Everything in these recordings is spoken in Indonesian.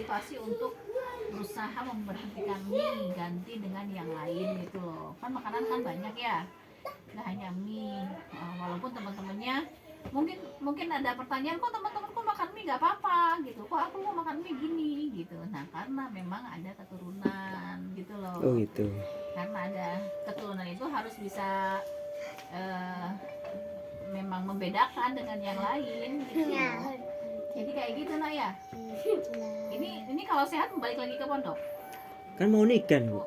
motivasi untuk berusaha memberhentikan mie, ganti dengan yang lain gitu loh. Kan makanan kan banyak ya, nggak hanya mie. Walaupun teman-temannya mungkin ada pertanyaan, kok teman-temanku makan mie nggak apa-apa gitu, kok aku mau makan mie gini gitu. Nah karena memang ada keturunan gitu loh. Oh gitu. Karena ada keturunan itu harus bisa memang membedakan dengan yang lain gitu loh. Jadi kayak gitu nak ya. Ini kalau sehat balik lagi ke pondok. Kan mau nikah Bu.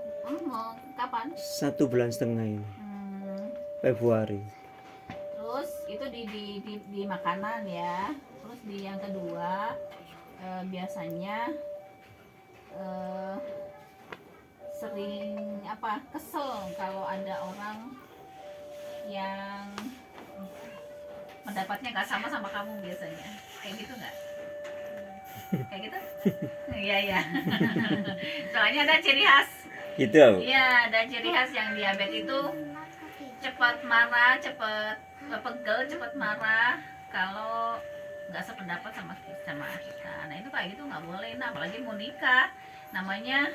Mau kapan? 1,5 bulan ini. Februari. Terus itu di makanan ya. Terus di yang kedua biasanya sering kesel kalau ada orang yang pendapatnya nggak sama kamu biasanya. Kayak gitu nggak? Kayak gitu? Iya ya. Soalnya ada ciri khas. Gitu ya Bu? Iya, ada ciri khas yang diabetes itu cepat marah, cepat pegel, cepat marah kalau nggak sependapat sama kita. Nah itu kayak gitu nggak boleh. Nah apalagi mau nikah, namanya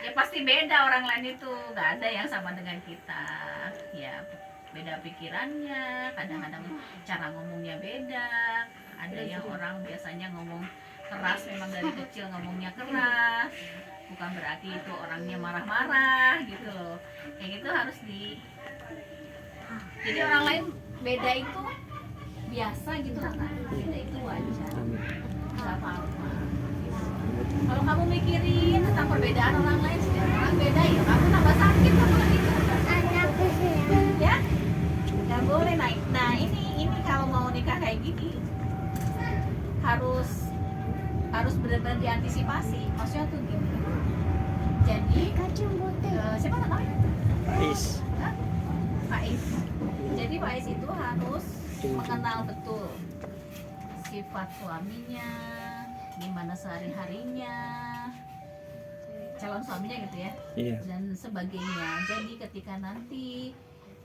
ya pasti beda. Orang lain itu nggak ada yang sama dengan kita. Ya beda pikirannya, kadang-kadang cara ngomongnya beda. Ada yang orang biasanya ngomong keras, memang dari kecil ngomongnya keras, bukan berarti itu orangnya marah-marah gitu loh. Kayak gitu harus jadi orang lain beda itu biasa gitu kan, beda itu wajar, nggak apa-apa. Kalau kamu mikirin tentang perbedaan orang lain, setiap orang beda ya, kamu tambah sakit kamu gitu ya, nggak boleh naik. Nah ini kalau mau nikah kayak gini harus benar-benar diantisipasi. Maksudnya tuh gini, jadi siapa namanya? Faiz. Faiz. Jadi Faiz itu harus mengenal betul sifat suaminya, gimana sehari-harinya, calon suaminya gitu ya, dan sebagainya. Jadi ketika nanti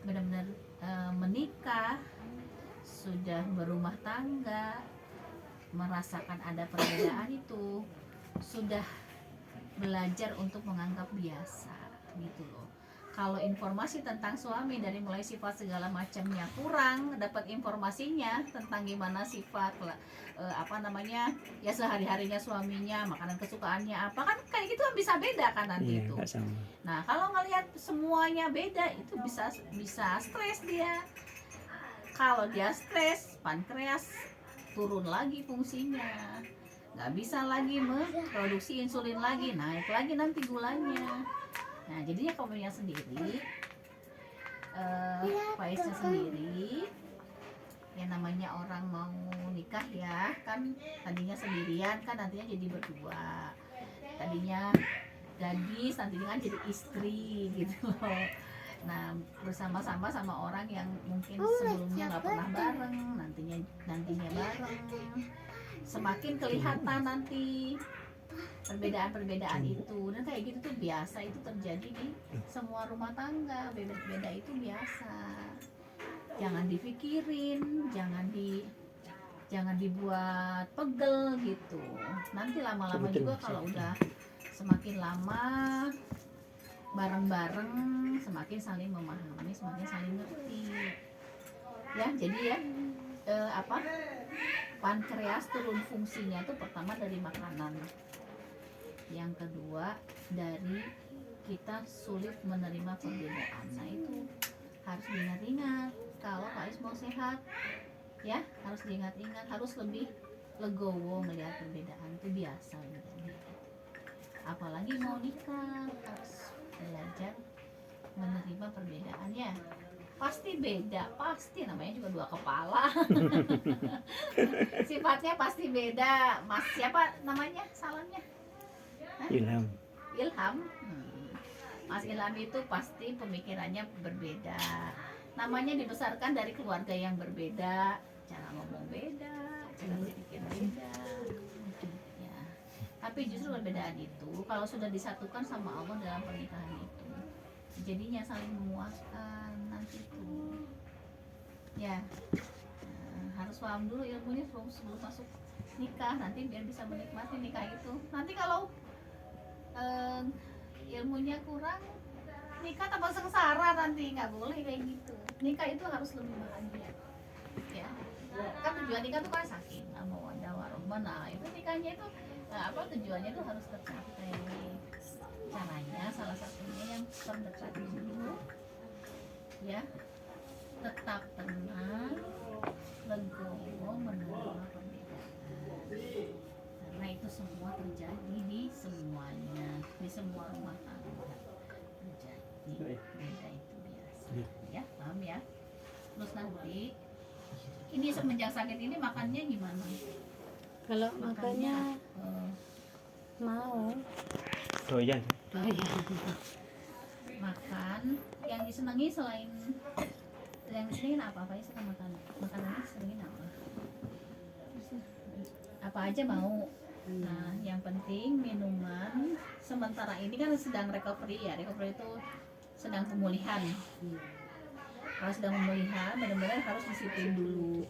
benar-benar menikah, sudah berumah tangga, merasakan ada perbedaan itu, sudah belajar untuk menganggap biasa gitu loh. Kalau informasi tentang suami dari mulai sifat segala macamnya kurang, dapat informasinya tentang gimana sifat ya sehari-harinya suaminya, makanan kesukaannya apa, kan kayak gitu kan bisa beda kan nanti itu. Nah kalau ngelihat semuanya beda itu bisa stres dia. Kalau dia stres, pankreas turun lagi fungsinya, nggak bisa lagi memproduksi insulin lagi, naik lagi nanti gulanya. Nah jadinya kamunya sendiri, Faiznya sendiri, yang namanya orang mau nikah ya kan, tadinya sendirian kan nantinya jadi berdua, tadinya gadis nantinya kan jadi istri gitu loh. Nah bersama-sama sama orang yang mungkin sebelumnya nggak pernah bareng, nantinya bareng, semakin kelihatan nanti perbedaan itu. Dan kayak gitu tuh biasa, itu terjadi di semua rumah tangga. Beda itu biasa, jangan dipikirin, jangan dibuat pegel gitu. Nanti lama-lama juga kalau udah semakin lama bareng-bareng, semakin saling memahami, semakin saling ngerti ya. Jadi ya pankreas turun fungsinya tuh pertama dari makanan, yang kedua dari kita sulit menerima perbedaan. Nah itu harus diingat-ingat kalau Faiz mau sehat ya, harus diingat-ingat, harus lebih legowo melihat perbedaan itu biasa gitu. Apalagi mau nikah harus belajar menerima perbedaannya. Pasti beda, pasti, namanya juga dua kepala. Sifatnya pasti beda. Mas siapa namanya salonnya? Ilham. Mas Ilham itu pasti pemikirannya berbeda. Namanya dibesarkan dari keluarga yang berbeda, cara ngomong beda, cara berpikir beda. Ya. Tapi justru perbedaan itu kalau sudah disatukan sama Allah dalam pernikahan itu, jadinya saling memuaskan nanti itu. Ya, harus paham dulu ilmunya sebelum masuk nikah nanti biar bisa menikmati nikah itu. Nanti kalau ilmunya kurang, nikah tambah sengsara, nanti nggak boleh kayak gitu. Nikah itu harus lebih bahagia ya. Kan tujuan nikah tuh kan sakinah mawaddah warahmah. Nah itu nikahnya itu tujuannya itu harus tercapai. Caranya salah satunya yang terdekat dulu ya, tetap tenang, legowo menerima perbedaan, karena itu semua terjadi di semuanya, di semua rumah tangga terjadi. Beda itu biasa ya, paham ya. Terus nanti ini semenjak sakit ini makannya gimana? Kalau makannya mau Doyan. makan yang disenangi selain yang disenengin apa ya, suka makanannya disenengin apa aja mau. Nah yang penting minuman sementara ini kan sedang recovery ya, recovery itu sedang pemulihan. Kalau sedang pemulihan benar-benar harus disiplin dulu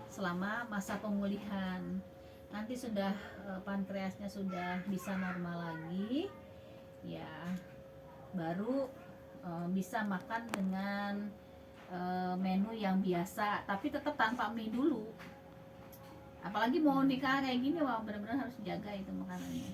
selama masa pemulihan. Nanti sudah pankreasnya sudah bisa normal lagi ya, baru bisa makan dengan menu yang biasa, tapi tetap tanpa mie dulu. Apalagi mau nikah kayak gini, wah benar-benar harus jaga itu makanannya.